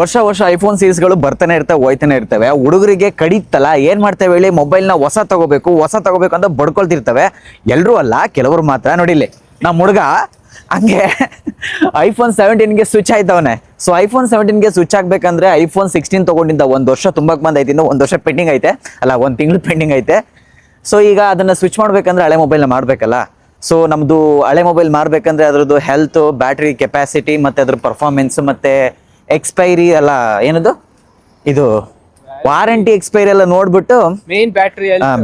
ವರ್ಷ ವರ್ಷ ಐಫೋನ್ ಸೀರೀಸ್ಗಳು ಬರ್ತಾನೆ ಇರ್ತವೆ, ಹೋಯ್ತಾನೆ ಇರ್ತವೆ. ಹುಡುಗರಿಗೆ ಕಡಿತಲ್ಲ, ಏನ್ ಮಾಡ್ತೇವೆ ಹೇಳಿ, ಮೊಬೈಲ್ನ ಹೊಸ ತಗೋಬೇಕು ಅಂತ ಬಡ್ಕೊಳ್ತಿರ್ತವೆ. ಎಲ್ಲರೂ ಅಲ್ಲ, ಕೆಲವರು ಮಾತ್ರ. ನೋಡಿಲ್ಲಿ ನಮ್ಮ ಹುಡುಗ ಹಂಗೆ ಐಫೋನ್ 17ಗೆ ಸ್ವಿಚ್ ಆಯ್ತವನೆ. ಸೊ ಐಫೋನ್ 17ಗೆ ಸ್ವಿಚ್ ಆಗ್ಬೇಕಂದ್ರೆ ಐಫೋನ್ 16 ತಗೊಂಡಿದ್ದ 1 ವರ್ಷ ತುಂಬಾಕ್ ಬಂದೈತಿ, 1 ವರ್ಷ ಪೆಂಡಿಂಗ್ ಐತೆ, ಅಲ್ಲ 1 ತಿಂಗಳು ಪೆಂಡಿಂಗ್ ಐತೆ. ಸೊ ಈಗ ಅದನ್ನ ಸ್ವಿಚ್ ಮಾಡ್ಬೇಕಂದ್ರೆ ಹಳೆ ಮೊಬೈಲ್ನ ಮಾಡ್ಬೇಕಲ್ಲ. ಸೊ ನಮ್ದು ಹಳೆ ಮೊಬೈಲ್ ಮಾರ್ಬೇಕಂದ್ರೆ ಅದ್ರದ್ದು ಹೆಲ್ತ್, ಬ್ಯಾಟ್ರಿ ಕೆಪಾಸಿಟಿ, ಮತ್ತೆ ಅದ್ರ ಪರ್ಫಾರ್ಮೆನ್ಸ್, ಮತ್ತೆ ಎಕ್ಸ್ಪೈರಿ ಎಲ್ಲ ಏನದು ಇದು ವಾರಂಟಿ ಎಕ್ಸ್ಪೈರಿ ಎಲ್ಲ ನೋಡ್ಬಿಟ್ಟು ಮೇನ್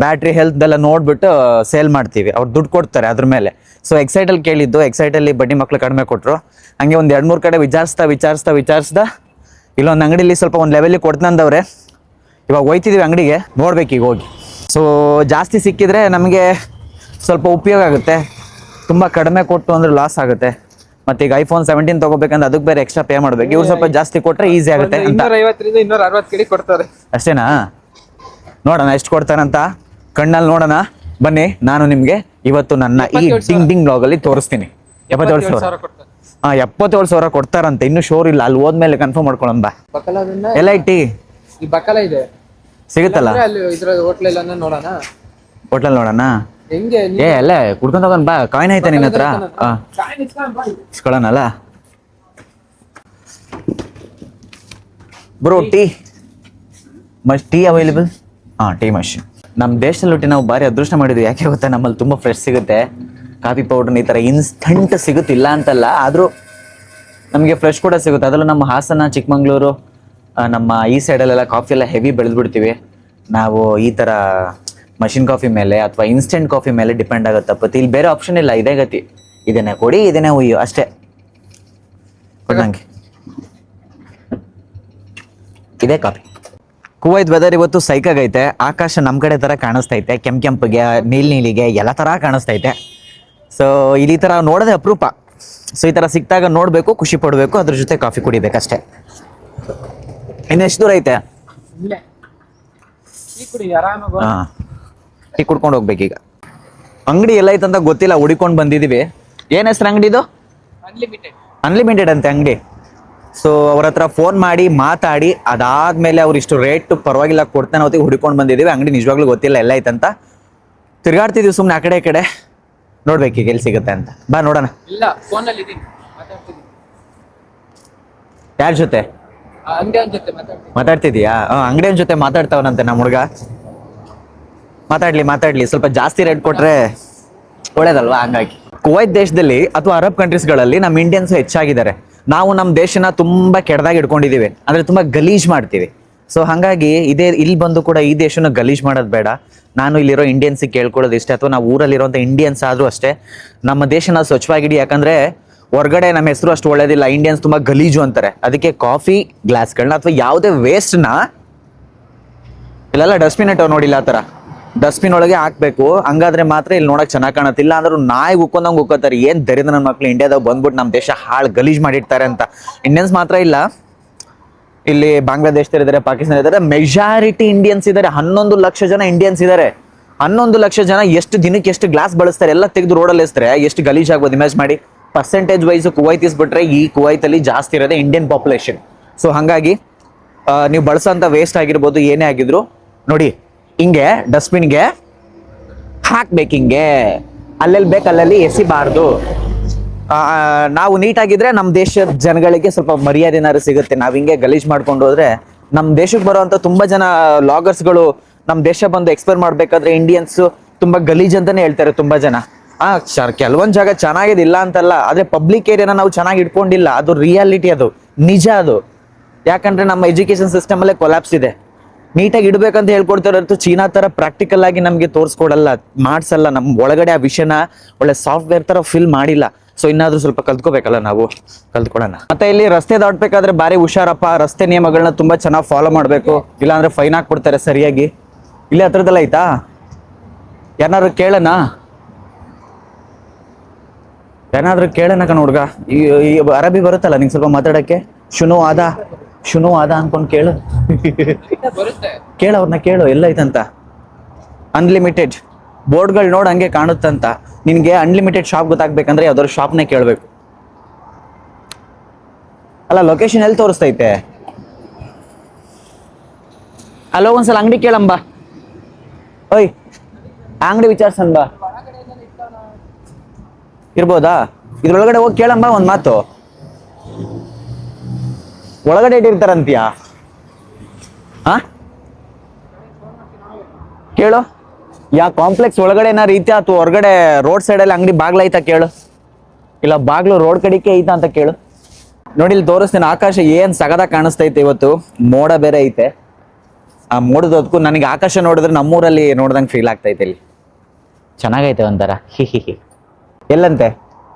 ಬ್ಯಾಟ್ರಿ ಹೆಲ್ತ್ ಎಲ್ಲ ನೋಡ್ಬಿಟ್ಟು ಸೇಲ್ ಮಾಡ್ತೀವಿ. ಅವ್ರು ದುಡ್ಡು ಕೊಡ್ತಾರೆ ಅದ್ರ ಮೇಲೆ. ಸೊ ಎಕ್ಸೈಟಲ್ಲಿ ಕೇಳಿದ್ದು, ಎಕ್ಸೈಟಲ್ಲಿ ಬಡ್ಡಿ ಮಕ್ಳು ಕಡಿಮೆ ಕೊಟ್ಟರು. ಹಂಗೆ ಒಂದು 2-3 ಕಡೆ ವಿಚಾರಿಸ್ದ ಇಲ್ಲೊಂದು ಅಂಗಡಿಲಿ ಸ್ವಲ್ಪ ಒಂದು ಲೆವೆಲಿಗೆ ಕೊಡ್ತಂದವ್ರೆ. ಇವಾಗ ಹೋಯ್ತಿದೀವಿ ಅಂಗಡಿಗೆ, ನೋಡ್ಬೇಕು ಈಗ ಹೋಗಿ. ಸೊ ಜಾಸ್ತಿ ಸಿಕ್ಕಿದ್ರೆ ನಮಗೆ ಸ್ವಲ್ಪ ಉಪಯೋಗ ಆಗುತ್ತೆ, ತುಂಬ ಕಡಿಮೆ ಕೊಟ್ಟು ಅಂದ್ರೆ ಲಾಸ್ ಆಗುತ್ತೆ. ಮತ್ತೆ ಈಗ ಐಫೋನ್ 17 ತಗೋಬೇಕಂದ್ರೆ ಅದಕ್ಕೆ ಬೇರೆ ಎಕ್ಸ್ಟ್ರಾ ಪೇ ಮಾಡ್ಬೇಕು. ಇವ್ರು ಸ್ವಲ್ಪ ಜಾಸ್ತಿ ಕೊಟ್ರೆ ಈಸಿ ಆಗುತ್ತೆ ಅಂತ. 250 ರಿಂದ 260 ಕಡೆ ಕೊಡ್ತಾರೆ ಅಷ್ಟೇನಾ? ನೋಡೋಣ ಎಷ್ಟು ಕೊಡ್ತಾರಂತ, ಕಣ್ಣಲ್ಲಿ ನೋಡೋಣ. ಬನ್ನಿ, ನಾನು ನಿಮ್ಗೆ ಇವತ್ತು ನನ್ನ ಈ ಡಿಂಗ್ ಡಿಂಗ್ ಬ್ಲಾಗ್ ಅಲ್ಲಿ ತೋರಿಸ್ತೀನಿ. 77,000 77,000 ಕೊಡ್ತಾರಂತೆ. ಇನ್ನು ಶೋರ್ ಇಲ್ಲ, ಅಲ್ಲಿ ಹೋದ್ಮೇಲೆ ಕನ್ಫರ್ಮ್ ಮಾಡ್ಕೊಳ್ಳೋಣ ಬಾ. ಎಲ್ಲ ಇಟ್ಟಿ ಈ ಬಕಲ ಇದೆ, ಸಿಗುತ್ತಲ್ಲ ಅಲ್ಲಿ ಇದ್ರ ಹೋಟ್ಲಲ್ಲಿ ನೋಡೋಣ. ಹೋಟ್ಲಲ್ಲಿ ನೋಡೋಣ. ಹೆಂಗೆ ಎಲ್ಲ ಕುಡ್ಕೊಂಡ್ ತಗೊಂಡ್ ಬಾ. ಕಾಯಿನ್ ಐತೆ ನಿನ್ನ ಹತ್ರ? ಇಸ್ಕೊಳ್ಳೋಣಲ್ಲ bro. Tea available? Tea machine. ನಮ್ಮ ದೇಶದಲ್ಲಿ ಹುಟ್ಟಿ ನಾವು ಭಾರಿ ಅದೃಷ್ಟ ಮಾಡಿದ್ವಿ. ಯಾಕೆ ಗೊತ್ತಾ, ನಮ್ಮಲ್ಲಿ ತುಂಬ ಫ್ರೆಶ್ ಸಿಗುತ್ತೆ. ಕಾಫಿ ಪೌಡರ್ ಈ ಥರ ಇನ್ಸ್ಟಂಟ್ ಸಿಗುತ್ತಿಲ್ಲ ಅಂತಲ್ಲ, ಆದರೂ ನಮಗೆ ಫ್ರೆಶ್ ಕೂಡ ಸಿಗುತ್ತೆ. ಅದರಲ್ಲೂ ನಮ್ಮ ಹಾಸನ, ಚಿಕ್ಕಮಂಗ್ಳೂರು, ನಮ್ಮ ಈ ಸೈಡಲ್ಲೆಲ್ಲ ಕಾಫಿ ಎಲ್ಲ ಹೆವಿ ಬೆಳೆದ್ಬಿಡ್ತೀವಿ ನಾವು. ಈ ಥರ ಮಷಿನ್ ಕಾಫಿ ಮೇಲೆ ಅಥವಾ ಇನ್ಸ್ಟೆಂಟ್ ಕಾಫಿ ಮೇಲೆ ಡಿಪೆಂಡ್ ಆಗುತ್ತೆ. ತಪ್ಪತ್ತು ಇಲ್ಲಿ ಬೇರೆ ಆಪ್ಷನ್ ಇಲ್ಲ, ಇದೇ ಗತಿ. ಇದನ್ನೇ ಕೊಡಿ, ಇದನ್ನೇ ಹುಯ್ಯು ಅಷ್ಟೇ. ಕೊಡಂಗೆ ಇದೇ ಕಾಫಿ. ಕುವೈತ್ ವೆದರ್ ಇವತ್ತು ಸೈಕಾಗೈತೆ. ಆಕಾಶ ನಮ್ಮ ಕಡೆ ಥರ ಕಾಣಿಸ್ತೈತೆ, ಕೆಂಪಿಗೆ, ನೀಲಿಗೆ ಎಲ್ಲ ಥರ ಕಾಣಿಸ್ತೈತೆ. ಸೊ ಇಲ್ಲಿ ಈ ಥರ ನೋಡೋದೇ ಅಪರೂಪ. ಸೊ ಈ ಥರ ಸಿಕ್ತಾಗ ನೋಡಬೇಕು, ಖುಷಿ ಪಡಬೇಕು, ಅದ್ರ ಜೊತೆ ಕಾಫಿ ಕುಡಿಬೇಕಷ್ಟೇ. ಇನ್ನೆಷ್ಟು ದೂರ ಐತೆ? ಹಾಂ, ಟೀ ಕುಡ್ಕೊಂಡು ಹೋಗ್ಬೇಕೀಗ. ಅಂಗಡಿ ಎಲ್ಲ ಐತಂತ ಗೊತ್ತಿಲ್ಲ, ಹುಡಿಕೊಂಡು ಬಂದಿದ್ದೀವಿ. ಏನು ಹೆಸ್ರು ಅಂಗಡಿದು? ಅನ್ಲಿಮಿಟೆಡ್ ಅಂತೆ ಅಂಗಡಿ. ಸೊ ಅವ್ರ ಹತ್ರ ಫೋನ್ ಮಾಡಿ ಮಾತಾಡಿ ಅದಾದ್ಮೇಲೆ ಅವ್ರು ಇಷ್ಟು ರೇಟ್ ಪರವಾಗಿಲ್ಲ ಕೊಡ್ತಾನೆ ಹೊತ್ತಿಗೆ ಹುಡ್ಕೊಂಡು ಬಂದಿದ್ದೀವಿ. ಅಂಗಡಿ ನಿಜವಾಗ್ಲೂ ಗೊತ್ತಿಲ್ಲ ಎಲ್ಲ ಐತಂತ. ತಿರ್ಗಾಡ್ತಿದ್ದೀವಿ ಸುಮ್ಮನೆ ಆ ಕಡೆ ಈ ಕಡೆ, ನೋಡ್ಬೇಕೀಗ ಎಲ್ಲಿ ಸಿಗುತ್ತೆ ಅಂತ. ಬಾ ನೋಡೋಣ. ಯಾರ ಜೊತೆ ಮಾತಾಡ್ತಿದೀಯಾ? ಅಂಗಡಿಯನ್ ಜೊತೆ ಮಾತಾಡ್ತಾವನಂತೆ ನಮ್ಮ ಹುಡುಗ. ಮಾತಾಡ್ಲಿ. ಸ್ವಲ್ಪ ಜಾಸ್ತಿ ರೇಟ್ ಕೊಟ್ರೆ ಒಳ್ಳೇದಲ್ವಾ, ಹಂಗಾಗಿ. ಕುವೈತ್ ದೇಶದಲ್ಲಿ ಅಥವಾ ಅರಬ್ ಕಂಟ್ರೀಸ್ಗಳಲ್ಲಿ ನಮ್ಮ ಇಂಡಿಯನ್ಸ್ ಹೆಚ್ಚಾಗಿದ್ದಾರೆ. ನಾವು ನಮ್ಮ ದೇಶನ ತುಂಬಾ ಕೆಟ್ಟದಾಗಿ ಇಟ್ಕೊಂಡಿದೀವಿ, ಅಂದ್ರೆ ತುಂಬಾ ಗಲೀಜ್ ಮಾಡ್ತೀವಿ. ಸೊ ಹಾಗಾಗಿ ಇಲ್ಲಿ ಬಂದು ಕೂಡ ಈ ದೇಶನ ಗಲೀಜ್ ಮಾಡೋದು ಬೇಡ. ನಾನು ಇಲ್ಲಿರೋ ಇಂಡಿಯನ್ಸಿಗೆ ಕೇಳ್ಕೊಳ್ಳೋದು ಇಷ್ಟೇ, ಅಥವಾ ನಾವು ಊರಲ್ಲಿರುವಂಥ ಇಂಡಿಯನ್ಸ್ ಆದರೂ ಅಷ್ಟೇ, ನಮ್ಮ ದೇಶನ ಸ್ವಚ್ಛವಾಗಿಡಿ. ಯಾಕಂದ್ರೆ ಹೊರಗಡೆ ನಮ್ಮ ಹೆಸರು ಅಷ್ಟು ಒಳ್ಳೇದಿಲ್ಲ, ಇಂಡಿಯನ್ಸ್ ತುಂಬಾ ಗಲೀಜು ಅಂತಾರೆ. ಅದಕ್ಕೆ ಕಾಫಿ ಗ್ಲಾಸ್ಗಳನ್ನ ಅಥವಾ ಯಾವುದೇ ವೇಸ್ಟ್ನ ಇಲ್ಲೆಲ್ಲ ಡಸ್ಟ್ಬಿನ್ ಇಟ್ಟವ್ ನೋಡಿಲ್ಲ, ಆ ಥರ ಡಸ್ಟ್ಬಿನ್ ಒಳಗೆ ಹಾಕ್ಬೇಕು. ಹಂಗಾದ್ರೆ ಮಾತ್ರ ಇಲ್ಲಿ ನೋಡಕ್ ಚೆನ್ನಾಗಿ ಕಾಣುತ್ತಿಲ್ಲ. ಅಂದ್ರೆ ನಾಯಿ ಉಕ್ಕೊಂಡಂಗೆ ಉಕ್ಕೋತಾರೆ. ಏನ್ ದರಿದ್ರ ನನ್ನ ಮಕ್ಳು ಇಂಡಿಯಾದಾಗ ಬಂದ್ಬಿಟ್ಟು ನಮ್ಮ ದೇಶ ಹಾಳು ಗಲೀಜ್ ಮಾಡಿರ್ತಾರೆ ಅಂತ. ಇಂಡಿಯನ್ಸ್ ಮಾತ್ರ ಇಲ್ಲ, ಇಲ್ಲಿ ಬಾಂಗ್ಲಾದೇಶದಲ್ಲಿದ್ದಾರೆ, ಪಾಕಿಸ್ತಾನ ಇದ್ದಾರೆ, ಮೆಜಾರಿಟಿ ಇಂಡಿಯನ್ಸ್ ಇದ್ದಾರೆ. 11 ಲಕ್ಷ ಜನ ಇಂಡಿಯನ್ಸ್ ಇದ್ದಾರೆ. 11 ಲಕ್ಷ ಜನ ಎಷ್ಟು ದಿನಕ್ಕೆ ಎಷ್ಟು ಗ್ಲಾಸ್ ಬಳಸ್ತಾರೆ, ಎಲ್ಲ ತೆಗೆದು ರೋಡಲ್ಲಿ ಎಸ್ತಾರೆ. ಎಷ್ಟು ಗಲೀಜ್ ಆಗ್ಬೋದು ಇಮ್ಯಾಜ್ ಮಾಡಿ. ಪರ್ಸೆಂಟೇಜ್ ವೈಸ್ ಕುವೈತ್ ಬಿಟ್ರೆ ಈ ಕುವೈತಲ್ಲಿ ಜಾಸ್ತಿ ಇರೋದೇ ಇಂಡಿಯನ್ ಪಾಪ್ಯುಲೇಷನ್. ಸೊ ಹಾಗಾಗಿ ನೀವು ಬಳಸೋಂಥ ವೇಸ್ಟ್ ಆಗಿರ್ಬೋದು, ಏನೇ ಆಗಿದ್ರು ನೋಡಿ ಹಿಂಗೆ ಡಸ್ಟ್ಬಿನ್ಗೆ ಹಾಕ್ಬೇಕು. ಹಿಂಗೆ ಅಲ್ಲೆಲ್ಲಿ ಬೇಕು ಅಲ್ಲಲ್ಲಿ ಎಸಿಬಾರ್ದು. ನಾವು ನೀಟಾಗಿದ್ರೆ ನಮ್ಮ ದೇಶದ ಜನಗಳಿಗೆ ಸ್ವಲ್ಪ ಮರ್ಯಾದೆನಾರು ಸಿಗುತ್ತೆ. ನಾವು ಹಿಂಗೆ ಗಲೀಜ್ ಮಾಡ್ಕೊಂಡು ಹೋದ್ರೆ ನಮ್ಮ ದೇಶಕ್ಕೆ ಬರುವಂಥ ತುಂಬಾ ಜನ ಲಾಗರ್ಸ್ಗಳು ನಮ್ಮ ದೇಶ ಬಂದು ಎಕ್ಸ್ಪ್ಲೋರ್ ಮಾಡ್ಬೇಕಾದ್ರೆ ಇಂಡಿಯನ್ಸ್ ತುಂಬಾ ಗಲೀಜ್ ಅಂತಾನೆ ಹೇಳ್ತಾರೆ ತುಂಬಾ ಜನ. ಕೆಲವೊಂದು ಜಾಗ ಚೆನ್ನಾಗಿದೆ, ಇಲ್ಲ ಅಂತಲ್ಲ, ಆದ್ರೆ ಪಬ್ಲಿಕ್ ಏರಿಯಾನ ನಾವು ಚೆನ್ನಾಗಿ ಇಟ್ಕೊಂಡಿಲ್ಲ. ಅದು ರಿಯಾಲಿಟಿ, ಅದು ನಿಜ ಅದು. ಯಾಕಂದ್ರೆ ನಮ್ಮ ಎಜುಕೇಶನ್ ಸಿಸ್ಟಮ್ ಅಲ್ಲೇ ಕೊಲ್ಯಾಪ್ಸ್ ಇದೆ. ನೀಟಾಗಿ ಇಡ್ಬೇಕಂತ ಹೇಳ್ಕೊಡ್ತಾರೆ ಹೊರತು ಚೀನಾ ತರ ಪ್ರಾಕ್ಟಿಕಲ್ ಆಗಿ ನಮ್ಗೆ ತೋರಿಸ್ಕೊಡಲ್ಲ, ಮಾಡ್ಸಲ್ಲ. ನಮ್ ಒಳಗಡೆ ಆ ವಿಷಯನ ಒಳ್ಳೆ ಸಾಫ್ಟ್ವೇರ್ ತರ ಫಿಲ್ ಮಾಡಿಲ್ಲ. ಸೊ ಇನ್ನಾದ್ರೂ ಸ್ವಲ್ಪ ಕಲ್ತ್ಕೋಬೇಕಲ್ಲ, ನಾವು ಕಲ್ತ್ಕೊಳ್ಳೋಣ. ಮತ್ತೆ ಇಲ್ಲಿ ರಸ್ತೆ ದಾಟ್ಬೇಕಾದ್ರೆ ಬಾರಿ ಹುಷಾರಪ್ಪ. ರಸ್ತೆ ನಿಯಮಗಳನ್ನ ತುಂಬಾ ಚೆನ್ನಾಗಿ ಫಾಲೋ ಮಾಡ್ಬೇಕು, ಇಲ್ಲಾಂದ್ರೆ ಫೈನ್ ಹಾಕ್ಬಿಡ್ತಾರೆ ಸರಿಯಾಗಿ. ಇಲ್ಲಿ ಹತ್ರದಲ್ಲ ಐತಾ? ಏನಾದ್ರು ಕೇಳೋಣ ಕಣ ಹುಡ್ಗ. ಈ ಅರಬಿ ಬರುತ್ತಲ್ಲ ನಿಂಗೆ ಸ್ವಲ್ಪ ಮಾತಾಡಕ್ಕೆ? ಶುನು ಆದ ಅನ್ಕೊಂಡ್ ಕೇಳು. ಅವ್ರನ್ನ ಕೇಳು ಎಲ್ಲ ಐತಂತ. ಅನ್ಲಿಮಿಟೆಡ್ ಬೋರ್ಡ್ಗಳು ನೋಡ್ ಹಂಗೆ ಕಾಣುತ್ತಂತ. ನಿನ್ಗೆ ಅನ್ಲಿಮಿಟೆಡ್ ಶಾಪ್ ಗೊತ್ತಾಗ್ಬೇಕಂದ್ರೆ ಯಾವ್ದಾದ್ರು ಶಾಪ್ನೇ ಕೇಳ್ಬೇಕು. ಅಲ್ಲ ಲೊಕೇಶನ್ ಎಲ್ಲಿ ತೋರಿಸ್ತೈತೆ? ಅಲ್ಲೋ ಒಂದ್ಸಲ ಅಂಗಡಿ ಕೇಳಂಬ. ಓಯ್ ಅಂಗಡಿ ವಿಚಾರ್ಸನ್ ಬಾ. ಇರ್ಬೋದಾ? ಇದ್ರೊಳಗಡೆ ಹೋಗಿ ಕೇಳಂಬ ಒಂದ್ ಮಾತು. ಒಳಗಡೆ ಇಟ್ಟಿರ್ತಾರಂತೀಯ? ಹಾ ಕೇಳು. ಯಾ ಕಾಂಪ್ಲೆಕ್ಸ್ ಒಳಗಡೆ ಏನಾರು ಐತಾ ಅಥವಾ ಹೊರಗಡೆ ರೋಡ್ ಸೈಡಲ್ಲಿ ಅಂಗಡಿ ಬಾಗ್ಲ ಐತಾ ಕೇಳು, ಇಲ್ಲ ಬಾಗ್ಲು ರೋಡ್ ಕಡೆಗೆ ಐತಾ ಅಂತ ಕೇಳು. ನೋಡಿ ಇಲ್ಲಿ ತೋರಿಸ್ತೀನಿ, ಆಕಾಶ ಏನ್ ಸಗದ ಕಾಣಿಸ್ತೈತೆ ಇವತ್ತು. ಮೋಡ ಬೇರೆ ಐತೆ. ಆ ಮೋಡದೊತ್ಕು ನನಗೆ ಆಕಾಶ ನೋಡಿದ್ರೆ ನಮ್ಮೂರಲ್ಲಿ ನೋಡ್ದಂಗೆ ಫೀಲ್ ಆಗ್ತೈತೆ. ಇಲ್ಲಿ ಚೆನ್ನಾಗೈತೆ ಒಂಥರ. ಹಿ ಹಿ ಹಿ. ಎಲ್ಲಂತೆ?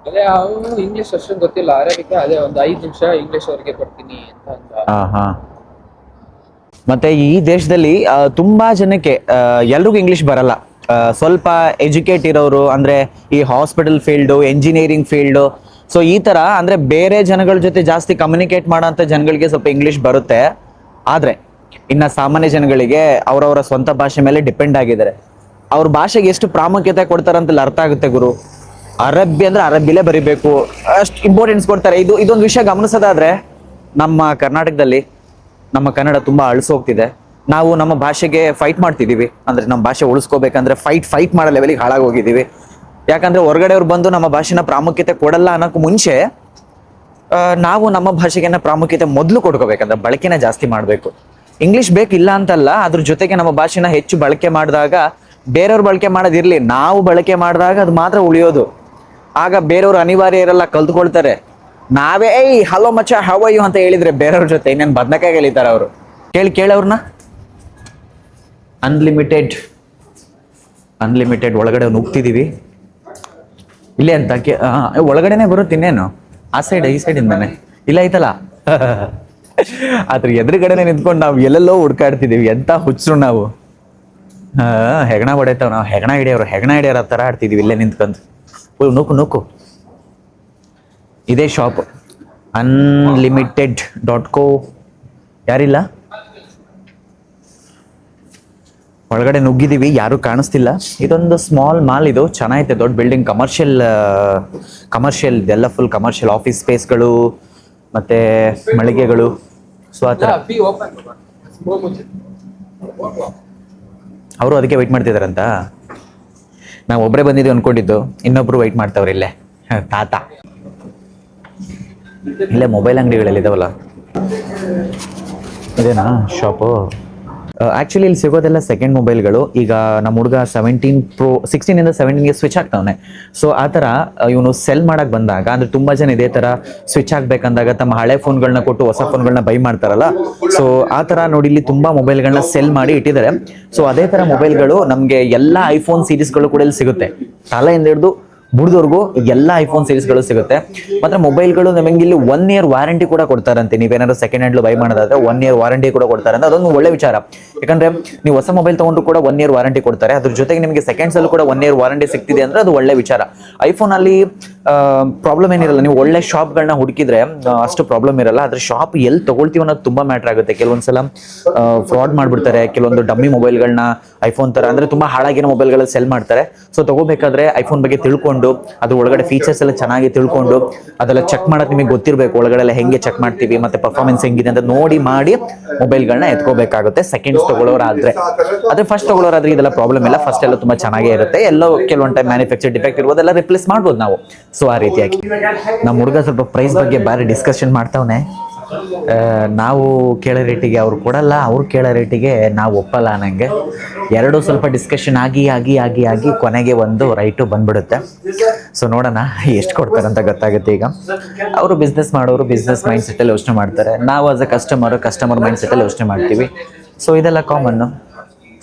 ಅದೇ ಅವನು ಇಂಗ್ಲಿಷ್ ಅಷ್ಟೊಂದು ಗೊತ್ತಿಲ್ಲ, ಅರೇಬಿಕ. ಅದೇ ಒಂದು 5 ನಿಮಿಷ ಇಂಗ್ಲಿಷ್ ಅವ್ರಿಗೆ ಕೊಡ್ತೀನಿ ಅಂತ. ಹಾ. ಮತ್ತೆ ಈ ದೇಶದಲ್ಲಿ ತುಂಬಾ ಜನಕ್ಕೆ ಎಲ್ರಿಗೂ ಇಂಗ್ಲಿಷ್ ಬರಲ್ಲ. ಸ್ವಲ್ಪ ಎಜುಕೇಟ್ ಇರೋರು, ಅಂದ್ರೆ ಈ hospital field, engineering field, so ಈ ತರ ಅಂದ್ರೆ ಬೇರೆ ಜನಗಳ ಜೊತೆ ಜಾಸ್ತಿ ಕಮ್ಯುನಿಕೇಟ್ ಮಾಡೋಂಥ ಜನಗಳಿಗೆ ಸ್ವಲ್ಪ ಇಂಗ್ಲಿಷ್ ಬರುತ್ತೆ. ಆದ್ರೆ ಇನ್ನ ಸಾಮಾನ್ಯ ಜನಗಳಿಗೆ ಅವರವರ ಸ್ವಂತ ಭಾಷೆ ಮೇಲೆ ಡಿಪೆಂಡ್ ಆಗಿದ್ದಾರೆ. ಅವ್ರ ಭಾಷೆಗೆ ಎಷ್ಟು ಪ್ರಾಮುಖ್ಯತೆ ಕೊಡ್ತಾರಂತೆಲ್ಲ ಅರ್ಥ ಆಗುತ್ತೆ ಗುರು. ಅರಬ್ಬಿ ಅಂದ್ರೆ ಅರಬ್ಬಿಲೇ ಬರಿಬೇಕು, ಅಷ್ಟು ಇಂಪಾರ್ಟೆನ್ಸ್ ಕೊಡ್ತಾರೆ. ಇದೊಂದು ವಿಷಯ ಗಮನಿಸೋದಾದ್ರೆ, ನಮ್ಮ ಕರ್ನಾಟಕದಲ್ಲಿ ನಮ್ಮ ಕನ್ನಡ ತುಂಬಾ ಅಳಿಸೋಗ್ತಿದೆ. ನಾವು ನಮ್ಮ ಭಾಷೆಗೆ ಫೈಟ್ ಮಾಡ್ತಿದೀವಿ. ಅಂದ್ರೆ ನಮ್ಮ ಭಾಷೆ ಉಳಿಸ್ಕೋಬೇಕಂದ್ರೆ ಫೈಟ್ ಮಾಡೋ ಲೆವೆಲಿಗೆ ಹಾಳಾಗಿ ಹೋಗಿದ್ದೀವಿ. ಯಾಕಂದ್ರೆ ಹೊರಗಡೆಯವ್ರು ಬಂದು ನಮ್ಮ ಭಾಷೆನ ಪ್ರಾಮುಖ್ಯತೆ ಕೊಡಲ್ಲ ಅನ್ನೋಕ್ಕೂ ಮುಂಚೆ ನಾವು ನಮ್ಮ ಭಾಷೆಗೆ ಪ್ರಾಮುಖ್ಯತೆ ಮೊದಲು ಕೊಡ್ಕೋಬೇಕಂದ್ರೆ ಬಳಕೆನ ಜಾಸ್ತಿ ಮಾಡಬೇಕು. ಇಂಗ್ಲಿಷ್ ಬೇಕಿಲ್ಲ ಅಂತಲ್ಲ, ಅದ್ರ ಜೊತೆಗೆ ನಮ್ಮ ಭಾಷೆನ ಹೆಚ್ಚು ಬಳಕೆ ಮಾಡಿದಾಗ, ಬೇರೆಯವ್ರು ಬಳಕೆ ಮಾಡೋದಿರ್ಲಿ, ನಾವು ಬಳಕೆ ಮಾಡಿದಾಗ ಅದು ಮಾತ್ರ ಉಳಿಯೋದು. ಆಗ ಬೇರೆಯವ್ರು ಅನಿವಾರ್ಯ ಇರಲ್ಲ, ಕಲ್ತ್ಕೊಳ್ತಾರೆ. ನಾವೇ ಏಯ್ ಹಲೋ ಮಚ್ಚ ಹೌ ಆರ್ ಯು ಅಂತ ಹೇಳಿದ್ರೆ ಬೇರೆಯವ್ರ ಜೊತೆ ಇನ್ನೇನು ಬದನೆಕಾಯಿ ಹೇಳಿತಾರೆ ಅವರು. ಕೇಳವ್ರನ್ನ. ಅನ್ಲಿಮಿಟೆಡ್ ಒಳಗಡೆ ನುಗ್ತಿದೀವಿ ಇಲ್ಲೇ ಅಂತ. ಒಳಗಡೆನೆ ಬರುತ್ತೆ ಇನ್ನೇನು. ಆ ಸೈಡ್ ಈ ಸೈಡಿಂದಾನೆ ಇಲ್ಲ ಐತಲ್ಲ. ಅದ್ರ ಎದುರುಗಡೆನೆ ನಿಂತ್ಕೊಂಡು ನಾವು ಎಲ್ಲೆಲ್ಲೋ ಹುಡ್ಕಾಡ್ತಿದೀವಿ. ಎಂತ ಹುಚ್ಚರು ನಾವು. ಹೆಗಣ ಹೊಡೆತಾವ್ ನಾವು. ಹೆಗಣ ಹಿಡಿಯೋರ ತರ ಆಡ್ತಿದೀವಿ ಇಲ್ಲೇ ನಿಂತ್ಕೊಂಡು. ನೂಕು ಇದೇ ಶಾಪ್ unlimited.co. ಯಾರಿಲ್ಲ? ಒಳಗಡೆ ನುಗ್ಗಿದೀವಿ, ಯಾರು ಕಾಣಿಸ್ತಿಲ್ಲ. ಇದೊಂದು ಸ್ಮಾಲ್ ಮಾಲ್. ಇದು ಚೆನ್ನಾಗೈತೆ, ದೊಡ್ಡ ಬಿಲ್ಡಿಂಗ್, ಕಮರ್ಷಿಯಲ್ ಇದೆಲ್ಲ ಫುಲ್ ಕಮರ್ಷಿಯಲ್ ಆಫೀಸ್ ಸ್ಪೇಸ್ಗಳು ಮತ್ತೆ ಮಳಿಗೆಗಳು. ಸೊ ಆ ಥರ ಅವರು ಅದಕ್ಕೆ ವೆಯ್ಟ್ ಮಾಡ್ತಿದಾರಂತ. ನಾವು ಒಬ್ಬರೇ ಬಂದಿದ್ದೀವಿ ಅನ್ಕೊಂಡಿದ್ದು, ಇನ್ನೊಬ್ರು ವೆಯ್ಟ್ ಮಾಡ್ತಾವ್ರೆ ಇಲ್ಲೇ. ತಾತ ಇಲ್ಲೇ ಮೊಬೈಲ್ ಅಂಗಡಿಗಳಲ್ಲಿ ಇದಾವಲ್ಲ, ಇದೇನಾ ಶಾಪು? ಆ್ಯಕ್ಚುಲಿ ಇಲ್ಲಿ ಸಿಗೋದೆಲ್ಲ ಸೆಕೆಂಡ್ ಮೊಬೈಲ್ಗಳು. ಈಗ ನಮ್ಮ ಹುಡುಗ 17 Pro 16 17ಗೆ ಸ್ವಿಚ್ ಆಗ್ತಾವನೆ. ಸೊ ಆ ಥರ ಇವನು ಸೆಲ್ ಮಾಡಕ್ಕೆ ಬಂದಾಗ, ಅಂದರೆ ತುಂಬ ಜನ ಇದೇ ಥರ ಸ್ವಿಚ್ ಆಗಬೇಕಂದಾಗ ತಮ್ಮ ಹಳೆ ಫೋನ್ಗಳನ್ನ ಕೊಟ್ಟು ಹೊಸ ಫೋನ್ಗಳನ್ನ ಬೈ ಮಾಡ್ತಾರಲ್ಲ. ಸೊ ಆ ಥರ ನೋಡಿ ಇಲ್ಲಿ ತುಂಬ ಮೊಬೈಲ್ಗಳನ್ನ ಸೆಲ್ ಮಾಡಿ ಇಟ್ಟಿದ್ದಾರೆ. ಸೊ ಅದೇ ಥರ ಮೊಬೈಲ್ಗಳು ನಮಗೆ ಎಲ್ಲ ಐಫೋನ್ ಸೀರೀಸ್ಗಳು ಕೂಡ ಇಲ್ಲಿ ಸಿಗುತ್ತೆ. ತಲೆಯಿಂದ ಹಿಡಿದು ಬುಡ್ದವ್ರಿಗೂ ಎಲ್ಲ ಐಫೋನ್ ಸೀರೀಸ್ಗಳು ಸಿಗುತ್ತೆ. ಮಾತ್ರ ಮೊಬೈಲ್ಗಳು ನಮಗೆ ಇಲ್ಲಿ 1 year ವಾರಂಟಿ ಕೂಡ ಕೊಡ್ತಾರಂತೆ. ನೀವೇನಾದ್ರು ಸೆಕೆಂಡ್ ಹ್ಯಾಂಡ್ ಬೈ ಮಾಡೋದಾದ್ರೆ 1 year ವಾರಂಟಿ ಕೂಡ ಕೊಡ್ತಾರಂತೆ. ಅದೊಂದು ಒಳ್ಳೆ ವಿಚಾರ. ಯಾಕಂದ್ರೆ ನೀವು ಹೊಸ ಮೊಬೈಲ್ ತಗೊಂಡ್ರು ಕೂಡ 1 year ವಾರಂಟಿ ಕೊಡ್ತಾರೆ. ಅದ್ರ ಜೊತೆಗೆ ನಿಮಗೆ ಸೆಕೆಂಡ್ಸ್ ಅಲ್ಲೂ ಕೂಡ 1 year ವಾರಂಟಿ ಸಿಗ್ತಿದೆ ಅಂದ್ರೆ ಅದು ಒಳ್ಳೆ ವಿಚಾರ. ಐಫೋನ್ ಅಲ್ಲಿ ಪ್ರಾಬ್ಲಮ್ ಏನಿರಲ್ಲ. ನೀವು ಒಳ್ಳೆ ಶಾಪ್ಗಳನ್ನ ಹುಡುಕಿದ್ರೆ ಅಷ್ಟು ಪ್ರಾಬ್ಲಮ್ ಇರಲ್ಲ. ಆದ್ರೆ ಶಾಪ್ ಎಲ್ಲಿ ತಗೊಳ್ತೀವಿ ಅನ್ನೋದು ತುಂಬಾ ಮ್ಯಾಟರ್ ಆಗುತ್ತೆ. ಕೆಲವೊಂದ್ಸಲ ಫ್ರಾಡ್ ಮಾಡ್ಬಿಡ್ತಾರೆ. ಕೆಲವೊಂದು ಡಮ್ಮಿ ಮೊಬೈಲ್ಗಳನ್ನ ಐಫೋನ್ ತರ ಅಂದ್ರೆ ತುಂಬಾ ಹಾಳಾಗಿರೋ ಮೊಬೈಲ್ಗಳಲ್ಲಿ ಸೆಲ್ ಮಾಡ್ತಾರೆ. ಸೊ ತಗೋಬೇಕಾದ್ರೆ ಐಫೋನ್ ಬಗ್ಗೆ ತಿಳ್ಕೊಂಡು, ಅದ್ರ ಒಳಗಡೆ ಫೀಚರ್ಸ್ ಎಲ್ಲ ಚೆನ್ನಾಗಿ ತಿಳ್ಕೊಂಡು, ಅದೆಲ್ಲ ಚೆಕ್ ಮಾಡೋದು ನಿಮಗೆ ಗೊತ್ತಿರಬೇಕು. ಒಳಗಡೆ ಎಲ್ಲ ಹೆಂಗೆ ಚೆಕ್ ಮಾಡ್ತೀವಿ ಮತ್ತೆ ಪರ್ಫಾರ್ಮೆನ್ಸ್ ಹೆಂಗಿದೆ ಅಂತ ನೋಡಿ ಮಾಡಿ ಮೊಬೈಲ್ಗಳನ್ನ ಎತ್ಕೋಬೇಕಾಗುತ್ತೆ. ಸೆಕೆಂಡ್ಸ್ ತಗೊಳ್ಳೋರಾದ್ರೆ. ಅದೇ ಫಸ್ಟ್ ತಗೊಳ್ಳೋರಾದ್ರೆ ಇದೆಲ್ಲ ಪ್ರಾಬ್ಲಮ್ ಇಲ್ಲ. ಫಸ್ಟ್ ಎಲ್ಲ ತುಂಬಾ ಚೆನ್ನಾಗೇ ಇರುತ್ತೆ. ಎಲ್ಲೋ ಕೆಲವೊಂದು ಟೈಮ್ ಮ್ಯಾನುಫ್ಯಾಕ್ಚರ್ ಡಿಫೆಕ್ಟ್ ಇರ್ಬೋದೆಲ್ಲ ರಿಪ್ಲೇಸ್ ಮಾಡ್ಬೋದು ನಾವು. ಸೊ ಆ ರೀತಿಯಾಗಿ ನಮ್ಮ ಹುಡುಗ ಸ್ವಲ್ಪ ಪ್ರೈಸ್ ಬಗ್ಗೆ ಬಾರಿ ಡಿಸ್ಕಷನ್ ಮಾಡ್ತಾವನೆ. ನಾವು ಕೇಳೋ ರೇಟಿಗೆ ಅವ್ರು ಕೊಡಲ್ಲ, ಅವ್ರು ಕೇಳೋ ರೇಟಿಗೆ ನಾವು ಒಪ್ಪಲ್ಲ ಅನ್ನಂಗೆ. ಎರಡೂ ಸ್ವಲ್ಪ ಡಿಸ್ಕಷನ್ ಆಗಿ ಕೊನೆಗೆ ಒಂದು ರೈಟು ಬಂದ್ಬಿಡುತ್ತೆ. ಸೊ ನೋಡೋಣ ಎಷ್ಟು ಕೊಡ್ತಾರಂತ ಗೊತ್ತಾಗುತ್ತೆ. ಈಗ ಅವರು ಬಿಸ್ನೆಸ್ ಮಾಡೋರು ಬಿಸ್ನೆಸ್ ಮೈಂಡ್ ಸೆಟ್ಟಲ್ಲಿ ಯೋಚನೆ ಮಾಡ್ತಾರೆ. ನಾವು ಆಸ್ ಅ ಕಸ್ಟಮರ್ ಮೈಂಡ್ ಸೆಟ್ಟಲ್ಲಿ ಯೋಚನೆ ಮಾಡ್ತೀವಿ. ಸೊ ಇದೆಲ್ಲ ಕಾಮನ್ನು,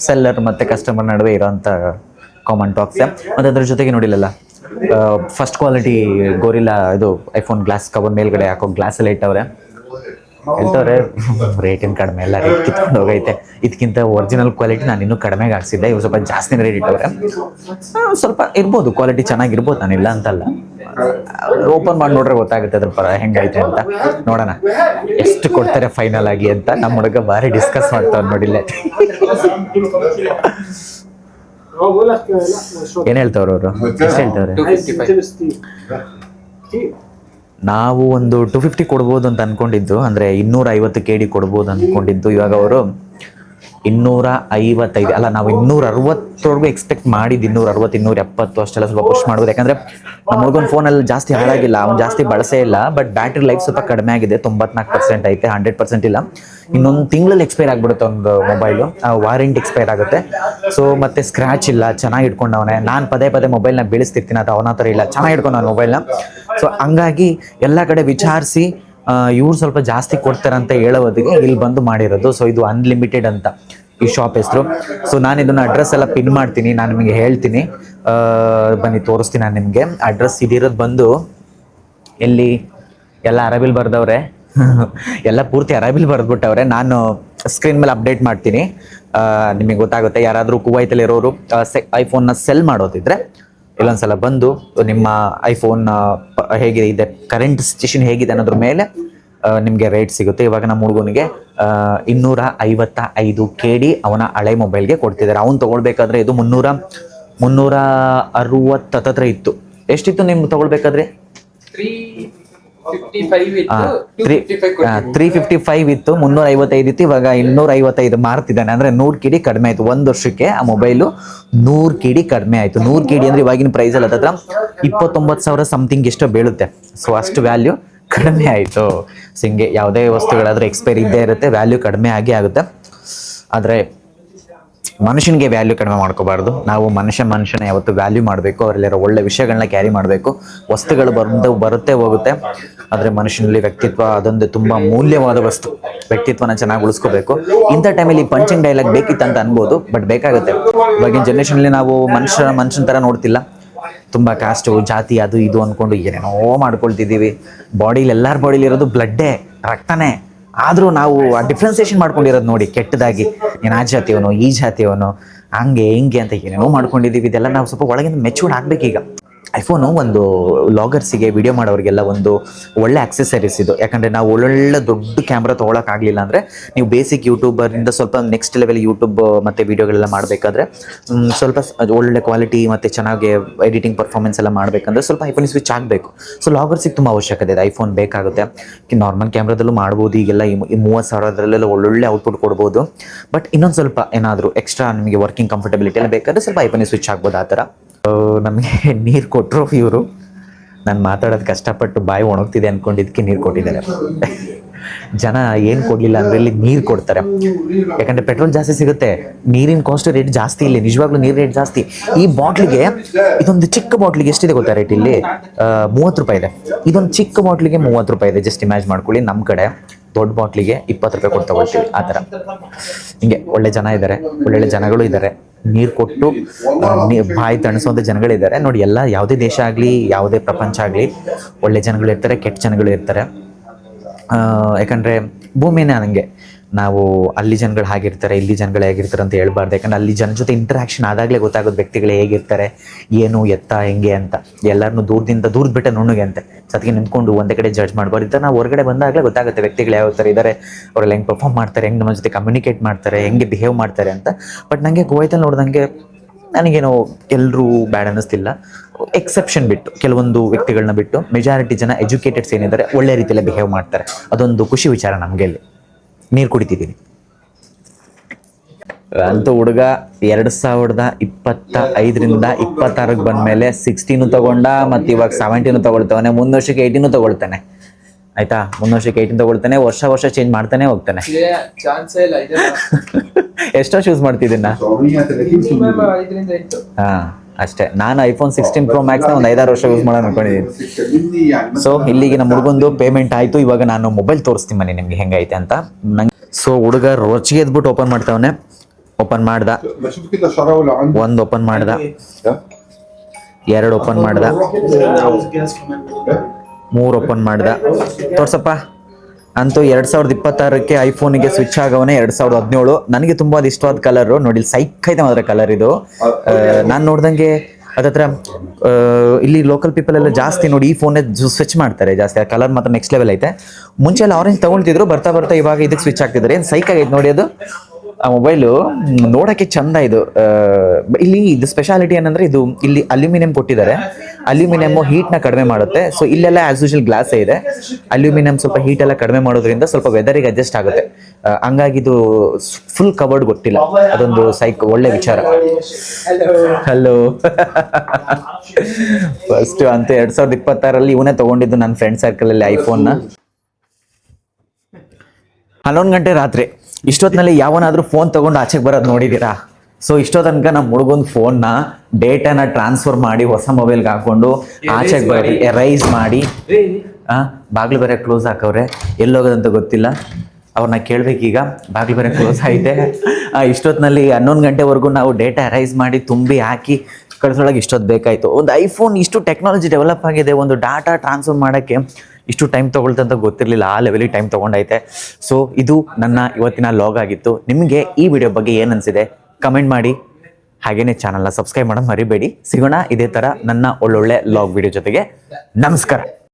ಸೆಲ್ಲರ್ ಮತ್ತು ಕಸ್ಟಮರ್ ನಡುವೆ ಇರೋಂಥ ಕಾಮನ್ ಟಾಕ್ಸ್. ಮತ್ತು ಅದ್ರ ಜೊತೆಗೆ ನೋಡಿಲ್ಲಲ್ಲ, ಫಸ್ಟ್ ಕ್ವಾಲಿಟಿ ಗೋರಿಲ್ಲಾ ಇದು ಐಫೋನ್ ಗ್ಲಾಸ್ ಕವರ್ ಮೇಲ್ಗಡೆ ಹಾಕೋ ಗ್ಲಾಸ್ ಎಲ್ಲ ಇಟ್ಟವ್ರೆ. ಹೇಳ್ತವ್ರೆ ರೇಟಿನ ಕಡಿಮೆ ಎಲ್ಲ ರೇಟ್ ಕಿತ್ಕೊಂಡು ಹೋಗೈತೆ. ಇದಕ್ಕಿಂತ ಒರಿಜಿನಲ್ ಕ್ವಾಲಿಟಿ ನಾನು ಇನ್ನೂ ಕಡಿಮೆಗೆ ಹಾಕ್ಸಿದ್ದೆ. ಇವು ಸ್ವಲ್ಪ ಜಾಸ್ತಿನೇ ರೇಟ್ ಇಟ್ಟವ್ರೆ. ಸ್ವಲ್ಪ ಇರ್ಬೋದು, ಕ್ವಾಲಿಟಿ ಚೆನ್ನಾಗಿರ್ಬೋದು, ನಾನು ಇಲ್ಲ ಅಂತಲ್ಲ. ಓಪನ್ ಮಾಡಿ ನೋಡ್ರೆ ಗೊತ್ತಾಗುತ್ತೆ ಅದ್ರ ಹೆಂಗೈತೆ ಅಂತ. ನೋಡೋಣ ಎಷ್ಟು ಕೊಡ್ತಾರೆ ಫೈನಲ್ ಆಗಿ ಅಂತ. ನಮ್ಮ ಹುಡುಗ ಬಾರಿ ಡಿಸ್ಕಸ್ ಮಾಡ್ತಾವ್ರು ನೋಡಿಲ್ಲ. ಏನ್ ಹೇಳ್ತವ್ರ ಅವರು? ಎಷ್ಟು ಹೇಳ್ತವ್ರೆ? ನಾವು ಒಂದು 250 ಕೊಡ್ಬೋದು ಅಂತ ಅನ್ಕೊಂಡಿದ್ದು, ಅಂದ್ರೆ 250 KD ಕೊಡ್ಬೋದು ಅನ್ಕೊಂಡಿದ್ದು. ಇವಾಗ ಅವರು 255 ಅಲ್ಲ, ನಾವು 260 ಎಕ್ಸ್ಪೆಕ್ಟ್ ಮಾಡಿದ್ದು, 260 270 ಅಷ್ಟೆಲ್ಲ ಸ್ವಲ್ಪ ಪುಷ್ ಮಾಡ್ಬೋದು. ಯಾಕಂದ್ರೆ ನಮ್ಮ ಹುಡುಗನ ಫೋನಲ್ಲಿ ಜಾಸ್ತಿ ಹಾಳಾಗಿಲ್ಲ, ಅವ್ನು ಜಾಸ್ತಿ ಬಳಸೇ ಇಲ್ಲ. ಬಟ್ ಬ್ಯಾಟ್ರಿ ಲೈಫ್ ಸ್ವಲ್ಪ ಕಡಿಮೆ ಆಗಿದೆ, 94% ಐತೆ, 100% ಇಲ್ಲ. ಇನ್ನೊಂದು ತಿಂಗಳಲ್ಲಿ ಎಕ್ಸ್ಪೈರ್ ಆಗ್ಬಿಡುತ್ತೆ ಒಂದು ಮೊಬೈಲು, ವಾರಂಟಿ ಎಕ್ಸ್ಪೈರ್ ಆಗುತ್ತೆ. ಸೊ ಮತ್ತೆ ಸ್ಕ್ರ್ಯಾಚ್ ಇಲ್ಲ, ಚೆನ್ನಾಗಿ ಇಟ್ಕೊಂಡವನೇ. ನಾನು ಪದೇ ಪದೇ ಮೊಬೈಲ್ನ ಬೀಳಿಸ್ತಿರ್ತೀನಿ, ಅದು ಅವನ ಹತ್ರ ಇಲ್ಲ, ಚೆನ್ನಾಗಿ ಇಟ್ಕೊಂಡವನು ಮೊಬೈಲ್ನ. ಸೊ ಹಂಗಾಗಿ ಎಲ್ಲ ಕಡೆ ವಿಚಾರಿಸಿ ಇವ್ರು ಸ್ವಲ್ಪ ಜಾಸ್ತಿ ಕೊಡ್ತಾರೆ ಅಂತ ಹೇಳೋದಿಗೆ ಇಲ್ಲಿ ಬಂದು ಮಾಡಿರೋದು. ಸೊ ಇದು ಅನ್ಲಿಮಿಟೆಡ್ ಅಂತ ಈ ಶಾಪ್ ಹೆಸರು. ಸೊ ನಾನು ಇದನ್ನ ಅಡ್ರೆಸ್ ಎಲ್ಲ ಪಿನ್ ಮಾಡ್ತೀನಿ, ನಾನು ನಿಮಗೆ ಹೇಳ್ತೀನಿ, ಬನ್ನಿ ತೋರಿಸ್ತೀನಿ ನಾನು ನಿಮಗೆ. ಅಡ್ರೆಸ್ ಇದಿರೋದು ಬಂದು ಎಲ್ಲಿ, ಎಲ್ಲ ಅರಬಿಲ್ ಬರ್ದವ್ರೆ ಎಲ್ಲ ಪೂರ್ತಿ ಅರಬಿಲ್ ಬರೆದ್ಬಿಟ್ಟವ್ರೆ. ನಾನು ಸ್ಕ್ರೀನ್ ಮೇಲೆ ಅಪ್ಡೇಟ್ ಮಾಡ್ತೀನಿ, ನಿಮಗೆ ಗೊತ್ತಾಗುತ್ತೆ. ಯಾರಾದರೂ ಕುವೈತಲ್ಲಿ ಇರೋರು ಐಫೋನ್ನ ಸೆಲ್ ಮಾಡೋದಿದ್ರೆ ಇಲ್ಲೊಂದ್ಸಲ ಬಂದು ನಿಮ್ಮ ಐಫೋನ್ ಹೇಗಿದೆ ಇದೆ, ಕರೆಂಟ್ ಸಿಚುಯೇಷನ್ ಹೇಗಿದೆ ಅನ್ನೋದ್ರ ಮೇಲೆ ನಿಮಗೆ ರೇಟ್ ಸಿಗುತ್ತೆ. ಇವಾಗ ನಮ್ಮ ಹುಡುಗನಿಗೆ 255 KD ಅವನ ಹಳೆ ಮೊಬೈಲ್ಗೆ ಕೊಡ್ತಿದ್ದಾರೆ. ಅವ್ನು ತೊಗೊಳ್ಬೇಕಾದ್ರೆ ಇದು 360 ಹತ್ರ ಇತ್ತು. ಎಷ್ಟಿತ್ತು ನಿಮ್ಗೆ ತೊಗೊಳ್ಬೇಕಾದ್ರೆ? 355 ಇತ್ತು, 355 ಇತ್ತು. ಇವಾಗ 255 ಮಾರ್ತಿದ್ದಾನೆ. ಅಂದ್ರೆ 100 KD ಕಡಿಮೆ ಆಯ್ತು. 1 ವರ್ಷಕ್ಕೆ ಆ ಮೊಬೈಲು 100 KD ಕಡಿಮೆ ಆಯ್ತು. 100 KD ಅಂದ್ರೆ ಇವಾಗಿನ ಪ್ರೈಸ್ ಅಲ್ಲಿ ಹತ್ರ 29,000 ಸಮಥಿಂಗ್ ಎಷ್ಟೋ ಬೀಳುತ್ತೆ. ಸೊ ಅಷ್ಟು ವ್ಯಾಲ್ಯೂ ಕಡಿಮೆ ಆಯ್ತು. ಹಿಂಗೆ ಯಾವುದೇ ವಸ್ತುಗಳಾದ್ರೂ ಎಕ್ಸ್ಪೈರಿ ಇದ್ದೇ ಇರುತ್ತೆ, ವ್ಯಾಲ್ಯೂ ಕಡಿಮೆ ಆಗೇ ಆಗುತ್ತೆ. ಆದ್ರೆ ಮನುಷ್ಯನಿಗೆ ವ್ಯಾಲ್ಯೂ ಕಡಿಮೆ ಮಾಡ್ಕೋಬಾರ್ದು. ನಾವು ಮನುಷ್ಯನ ಯಾವತ್ತು ವ್ಯಾಲ್ಯೂ ಮಾಡಬೇಕು, ಅವರಲ್ಲಿರೋ ಒಳ್ಳೆ ವಿಷಯಗಳನ್ನ ಕ್ಯಾರಿ ಮಾಡಬೇಕು. ವಸ್ತುಗಳು ಬರುತ್ತೆ ಹೋಗುತ್ತೆ, ಆದರೆ ಮನುಷ್ಯನಲ್ಲಿ ವ್ಯಕ್ತಿತ್ವ ಅದೊಂದು ತುಂಬಾ ಮೂಲ್ಯವಾದ ವಸ್ತು. ವ್ಯಕ್ತಿತ್ವನ ಚೆನ್ನಾಗಿ ಉಳಿಸ್ಕೋಬೇಕು. ಇಂಥ ಟೈಮಲ್ಲಿ ಪಂಚಿಂಗ್ ಡೈಲಾಗ್ ಬೇಕಿತ್ತಂತ ಅನ್ಬೋದು, ಬಟ್ ಬೇಕಾಗುತ್ತೆ. ಇವಾಗಿನ ಜನ್ರೇಷನಲ್ಲಿ ನಾವು ಮನುಷ್ಯನ ಥರ ನೋಡ್ತಿಲ್ಲ. ತುಂಬ ಕಾಸ್ಟು, ಜಾತಿ, ಅದು ಇದು ಅಂದ್ಕೊಂಡು ಏನೇನೋ ಮಾಡ್ಕೊಳ್ತಿದ್ದೀವಿ. ಎಲ್ಲರ ಬಾಡಿಲಿ ಇರೋದು ಬ್ಲಡ್ಡೇ, ರಕ್ತನೇ. ಆದರೂ ನಾವು ಆ ಡಿಫ್ರೆನ್ಸಿಯೇಷನ್ ಮಾಡ್ಕೊಂಡಿರೋದು ನೋಡಿ ಕೆಟ್ಟದಾಗಿ. ನೀನು ಆ ಜಾತಿಯವನು, ಈ ಜಾತಿಯವನು, ಹಂಗೆ ಹಿಂಗೆ ಅಂತ ಏನೇನೋ ಮಾಡ್ಕೊಂಡಿದ್ದೀವಿ. ಇದೆಲ್ಲ ನಾವು ಸ್ವಲ್ಪ ಒಳಗಿಂದ ಮೆಚೂರ್ಡ್ ಆಗಬೇಕೀಗ. ಐಫೋನು ಒಂದು ವ್ಲಾಗರ್ಸಿಗೆ, ವಿಡಿಯೋ ಮಾಡೋರಿಗೆಲ್ಲ ಒಂದು ಒಳ್ಳೆ ಆಕ್ಸೆಸರೀಸ್ ಇದು. ಯಾಕಂದರೆ ನಾವು ಒಳ್ಳೊಳ್ಳೆ ದೊಡ್ಡ ಕ್ಯಾಮ್ರಾ ತೊಗೊಳಕ್ಕಾಗಲಿಲ್ಲ ಅಂದರೆ ನೀವು ಬೇಸಿಕ್ ಯೂಟ್ಯೂಬರಿಂದ ಸ್ವಲ್ಪ ನೆಕ್ಸ್ಟ್ ಲೆವೆಲ್ ಯೂಟ್ಯೂಬ್ ಮತ್ತು ವೀಡಿಯೋಗಳೆಲ್ಲ ಮಾಡಬೇಕಾದ್ರೆ ಸ್ವಲ್ಪ ಒಳ್ಳೆ ಕ್ವಾಲಿಟಿ ಮತ್ತು ಚೆನ್ನಾಗಿ ಎಡಿಟಿಂಗ್ ಪರ್ಫಾರ್ಮೆನ್ಸ್ ಎಲ್ಲ ಮಾಡಬೇಕಂದ್ರೆ ಸ್ವಲ್ಪ ಐಫೋನ್ ಸ್ವಿಚ್ ಆಗಬೇಕು. ಸೊ ವ್ಲಾಗರ್ಸಿಗೆ ತುಂಬ ಅವಶ್ಯಕತೆ ಇದೆ, ಐಫೋನ್ ಬೇಕಾಗುತ್ತೆ. ನಾರ್ಮಲ್ ಕ್ಯಾಮ್ರಾದಲ್ಲೂ ಮಾಡ್ಬೋದು. ಈಗೆಲ್ಲ ಈ 30,000 ಔಟ್ಪುಟ್ ಕೊಡ್ಬೋದು. ಬಟ್ ಇನ್ನೊಂದು ಸ್ವಲ್ಪ ಏನಾದರೂ ಎಕ್ಸ್ಟ್ರಾ ನಿಮಗೆ ವರ್ಕಿಂಗ್ ಕಂಫರ್ಟಬಿಲಿಟಿ ಎಲ್ಲ ಬೇಕಾದರೆ ಸ್ವಲ್ಪ ಐಫೋನ್ ಸ್ವಿಚ್ ಆಗ್ಬೋದು. ಆ ಥರ ನಮಗೆ ನೀರು ಕೊಟ್ಟರು ಇವರು. ನಾನು ಮಾತಾಡೋದು ಕಷ್ಟಪಟ್ಟು ಬಾಯಿ ಒಣಗ್ತಿದೆ ಅಂದ್ಕೊಂಡಿದ್ದಕ್ಕೆ ನೀರು ಕೊಟ್ಟಿದ್ದಾರೆ. ಜನ ಏನು ಕೊಡಲಿಲ್ಲ ಅಂದರೆ ಇಲ್ಲಿ ನೀರು ಕೊಡ್ತಾರೆ. ಯಾಕಂದರೆ ಪೆಟ್ರೋಲ್ ಜಾಸ್ತಿ ಸಿಗುತ್ತೆ, ನೀರಿನ ಕಾಸ್ಟ್ ರೇಟ್ ಜಾಸ್ತಿ ಇಲ್ಲಿ. ನಿಜವಾಗ್ಲೂ ನೀರು ರೇಟ್ ಜಾಸ್ತಿ. ಈ ಬಾಟ್ಲಿಗೆ, ಇದೊಂದು ಚಿಕ್ಕ ಬಾಟ್ಲಿಗೆ ಎಷ್ಟಿದೆ ಗೊತ್ತಾ ರೇಟ್ ಇಲ್ಲಿ? 30 ರೂಪಾಯಿ ಇದೆ. ಇದೊಂದು ಚಿಕ್ಕ ಬಾಟ್ಲಿಗೆ 30 ರೂಪಾಯಿ ಇದೆ. ಜಸ್ಟ್ ಇಮ್ಯಾಜ್ ಮಾಡ್ಕೊಳ್ಳಿ. ನಮ್ಮ ಕಡೆ ದೊಡ್ಡ ಬಾಟ್ಲಿಗೆ 20 ರೂಪಾಯಿ ಕೊಟ್ಟು ತಗೊಳ್ತೀವಿ. ಆ ಥರ ಹಿಂಗೆ ಒಳ್ಳೆ ಜನ ಇದ್ದಾರೆ, ಒಳ್ಳೊಳ್ಳೆ ಜನಗಳು ಇದ್ದಾರೆ. ನೀರು ಕೊಟ್ಟು ಬಾಯಿ ತಣಿಸುವಂಥ ಜನಗಳಿದ್ದಾರೆ ನೋಡಿ. ಎಲ್ಲ ಯಾವುದೇ ದೇಶ ಆಗಲಿ, ಯಾವುದೇ ಪ್ರಪಂಚ ಆಗಲಿ, ಒಳ್ಳೆ ಜನಗಳು ಇರ್ತಾರೆ, ಕೆಟ್ಟ ಜನಗಳು ಇರ್ತಾರೆ. ಯಾಕಂದರೆ ಭೂಮಿನೇ ಹಂಗೆ. ನಾವು ಅಲ್ಲಿ ಜನಗಳು ಹಾಗಿರ್ತಾರೆ, ಇಲ್ಲಿ ಜನಗಳು ಹೇಗಿರ್ತಾರೆ ಅಂತ ಹೇಳ್ಬಾರ್ದು. ಯಾಕಂದರೆ ಅಲ್ಲಿ ಜನ ಜೊತೆ ಇಂಟ್ರಾಕ್ಷನ್ ಆದಾಗಲೇ ಗೊತ್ತಾಗೋದು ವ್ಯಕ್ತಿಗಳು ಹೇಗಿರ್ತಾರೆ, ಏನು ಎತ್ತ ಹೆಂಗೆ ಅಂತ. ಎಲ್ಲರನ್ನೂ ದೂರದ ಬಿಟ್ಟೆ ನುಣ್ಣಗೆ ಅಂತೆ. ಸತಿಗೆ ನಿಂತ್ಕೊಂಡು ಒಂದೇ ಕಡೆ ಜಡ್ಜ್ ಮಾಡಬಾರ್ದು. ನಾವು ಹೊರಗಡೆ ಬಂದಾಗಲೇ ಗೊತ್ತಾಗುತ್ತೆ ವ್ಯಕ್ತಿಗಳು ಯಾವ ಥರ ಇದ್ದಾರೆ, ಅವರೆಲ್ಲ ಹೆಂಗೆ ಪರ್ಫಾರ್ಮ್ ಮಾಡ್ತಾರೆ, ಹೆಂಗೆ ನಮ್ಮ ಜೊತೆ ಕಮ್ಯುನಿಕೇಟ್ ಮಾಡ್ತಾರೆ, ಹೆಂಗೆ ಬಿಹೇವ್ ಮಾಡ್ತಾರೆ ಅಂತ. ಬಟ್ ನನಗೆ ಕುವೈತಲ್ಲಿ ನೋಡ್ದಂಗೆ ನನಗೇನೋ ಎಲ್ಲರೂ ಬ್ಯಾಡ್ ಅನ್ನಿಸ್ತಿಲ್ಲ. ಎಕ್ಸೆಪ್ಷನ್ ಬಿಟ್ಟು, ಕೆಲವೊಂದು ವ್ಯಕ್ತಿಗಳನ್ನ ಬಿಟ್ಟು ಮೆಜಾರಿಟಿ ಜನ ಎಜುಕೇಟೆಡ್ಸ್ ಏನಿದ್ದಾರೆ ಒಳ್ಳೆ ರೀತಿಯಲ್ಲಿ ಬಿಹೇವ್ ಮಾಡ್ತಾರೆ. ಅದೊಂದು ಖುಷಿ ವಿಚಾರ ನಮಗೆ. ಇಲ್ಲಿ ನೀರು ಕುಡಿತಿದ್ದೀನಿ ಅಂತೂ. ಹುಡುಗ 2025ರಿಂದ 26ಕ್ಕೆ ಬಂದಮೇಲೆ 16 ತಗೊಂಡ, ಮತ್ತು ಇವಾಗ 17 ತಗೊಳ್ತಾನೆ. 3 ವರ್ಷಕ್ಕೆ 18 ತಗೊಳ್ತಾನೆ. ಆಯ್ತಾ? 3 ವರ್ಷಕ್ಕೆ 18 ತಗೊಳ್ತಾನೆ. ವರ್ಷ ಚೇಂಜ್ ಮಾಡ್ತಾನೆ ಹೋಗ್ತಾನೆ. ಎಷ್ಟೋ ಯೂಸ್ ಮಾಡ್ತಿದ್ದೀನ? ಹಾ, ಅಷ್ಟೇ. ನಾನು ಐಫೋನ್ 16 Pro Max ಒಂದು 5-6 ವರ್ಷ ಯೂಸ್ ಮಾಡೋಣ ಅನ್ಕೊಂಡಿದ್ದೀನಿ. ಸೊ ಇಲ್ಲಿಗೆ ನಮ್ಮ ಹುಡುಗಂದು ಪೇಮೆಂಟ್ ಆಯಿತು. ಇವಾಗ ನಾನು ಮೊಬೈಲ್ ತೋರಿಸ್ತೀನಿ ಬನ್ನಿ ನಿಮಗೆ ಹೆಂಗೈತೆ ಅಂತ. ನಂಗೆ ಸೊ ಹುಡುಗ ರೊಚ್ಚಿಗೆ ಎದ್ಬಿಟ್ಟು ಓಪನ್ ಮಾಡ್ತಾವನೆ. ಓಪನ್ ಮಾಡ್ದ, 1 ಓಪನ್ ಮಾಡ್ದ, 2 ಓಪನ್ ಮಾಡ್ದ, 3 ಓಪನ್ ಮಾಡ್ದ. ತೋರ್ಸಪ್ಪ. ಅಂತೂ 2026ಕ್ಕೆ ಐಫೋನಿಗೆ ಸ್ವಿಚ್ ಆಗವನೇ. 2017 ನನಗೆ ತುಂಬಾ ಇಷ್ಟವಾದ ಕಲರು ನೋಡಿ. ಸೈಕ್ ಐತೆ ಮಾತ್ರ ಕಲರ್ ಇದು. ನಾನು ನೋಡ್ದಂಗೆ ಅದತ್ರ ಇಲ್ಲಿ ಲೋಕಲ್ ಪೀಪಲ್ ಎಲ್ಲ ಜಾಸ್ತಿ ನೋಡಿ ಈ ಫೋನ್ ಸ್ವಿಚ್ ಮಾಡ್ತಾರೆ ಜಾಸ್ತಿ. ಆ ಕಲರ್ ಮಾತ್ರ ನೆಕ್ಸ್ಟ್ ಲೆವೆಲ್ ಐತೆ. ಮುಂಚೆ ಎಲ್ಲ ಆರೆಂಜ್ ತಗೊಳ್ತಿದ್ರು, ಬರ್ತಾ ಇವಾಗ ಇದಕ್ಕೆ ಸ್ವಿಚ್ ಆಗ್ತಿದ್ದಾರೆ. ಏನು ಸೈಕ್ ಆಗೈತೆ ನೋಡಿ ಅದು. ಆ ಮೊಬೈಲು ನೋಡೋಕ್ಕೆ ಚಂದ ಇದು. ಇಲ್ಲಿ ಇದು ಸ್ಪೆಷಾಲಿಟಿ ಏನಂದ್ರೆ ಇದು ಇಲ್ಲಿ ಅಲ್ಯೂಮಿನಿಯಂ ಕೊಟ್ಟಿದ್ದಾರೆ. ಅಲ್ಯೂಮಿನಿಯಮ್ ಹೀಟ್ನ ಕಡಿಮೆ ಮಾಡುತ್ತೆ. ಸೊ ಇಲ್ಲೆಲ್ಲ ಆಸ್ ಯೂಶುವಲ್ ಗ್ಲಾಸೇ ಇದೆ. ಅಲ್ಯೂಮಿನಿಯಂ ಸ್ವಲ್ಪ ಹೀಟ್ ಎಲ್ಲ ಕಡಿಮೆ ಮಾಡೋದ್ರಿಂದ ಸ್ವಲ್ಪ ವೆದರಿಗೆ ಅಡ್ಜಸ್ಟ್ ಆಗುತ್ತೆ. ಹಂಗಾಗಿ ಇದು ಫುಲ್ ಕವರ್ಡ್ ಗೊತ್ತಿಲ್ಲ, ಅದೊಂದು ಒಳ್ಳೆ ವಿಚಾರ. ಹಲೋ ಫಸ್ಟ್ ಅಂತ 2026 ಇವನೇ ತಗೊಂಡಿದ್ದು ನನ್ನ ಫ್ರೆಂಡ್ ಸರ್ಕಲ್ ಅಲ್ಲಿ ಐಫೋನ್ನ. 11 ಗಂಟೆ ರಾತ್ರಿ ಇಷ್ಟೊತ್ತಿನಲ್ಲಿ ಯಾವನಾದ್ರೂ ಫೋನ್ ತಗೊಂಡು ಆಚೆಗೆ ಬರೋದು ನೋಡಿದೀರಾ? ಸೊ ಇಷ್ಟೋ ತನಕ ನಮ್ಮ ಹುಡುಗನ ಫೋನ್ನ ಡೇಟಾನ ಟ್ರಾನ್ಸ್ಫರ್ ಮಾಡಿ ಹೊಸ ಮೊಬೈಲ್ಗೆ ಹಾಕೊಂಡು ಆಚೆಗೆ ಬರೋದು ಎರೈಸ್ ಮಾಡಿ ಬಾಗಿಲು ಬೇರೆ ಕ್ಲೋಸ್ ಹಾಕವ್ರೆ, ಎಲ್ಲೋಗೋದಂತ ಗೊತ್ತಿಲ್ಲ. ಅವ್ರನ್ನ ಕೇಳ್ಬೇಕೀಗ, ಬಾಗಿಲು ಬೇರೆ ಕ್ಲೋಸ್ ಐತೆ. ಇಷ್ಟೊತ್ತಿನಲ್ಲಿ 11 ಗಂಟೆವರೆಗೂ ನಾವು ಡೇಟಾ ಎರೈಸ್ ಮಾಡಿ ತುಂಬಿ ಹಾಕಿ ಕಳಿಸೋಳಗೆ ಇಷ್ಟೊತ್ತು ಬೇಕಾಯಿತು. ಒಂದು ಐಫೋನ್ ಇಷ್ಟು ಟೆಕ್ನಾಲಜಿ ಡೆವಲಪ್ ಆಗಿದೆ, ಒಂದು ಡಾಟಾ ಟ್ರಾನ್ಸ್ಫರ್ ಮಾಡೋಕ್ಕೆ ಇಷ್ಟು ಟೈಮ್ ತೊಗೊಳ್ತಂತ ಗೊತ್ತಿರಲಿಲ್ಲ. ಆ ಲೆವೆಲಿಗೆ ಟೈಮ್ ತೊಗೊಂಡೈತೆ. ಸೊ ಇದು ನನ್ನ ಇವತ್ತಿನ ಲಾಗ್ ಆಗಿತ್ತು. ನಿಮಗೆ ಈ ವಿಡಿಯೋ ಬಗ್ಗೆ ಏನು ಅನಿಸಿದೆ ಕಮೆಂಟ್ ಮಾಡಿ. ಹಾಗೇನೇ ಚಾನಲ್ನ ಸಬ್ಸ್ಕ್ರೈಬ್ ಮಾಡೋದು ಮರಿಬೇಡಿ. ಸಿಗೋಣ ಇದೇ ಥರ ನನ್ನ ಒಳ್ಳೊಳ್ಳೆ ಲಾಗ್ ವಿಡಿಯೋ ಜೊತೆಗೆ. ನಮಸ್ಕಾರ.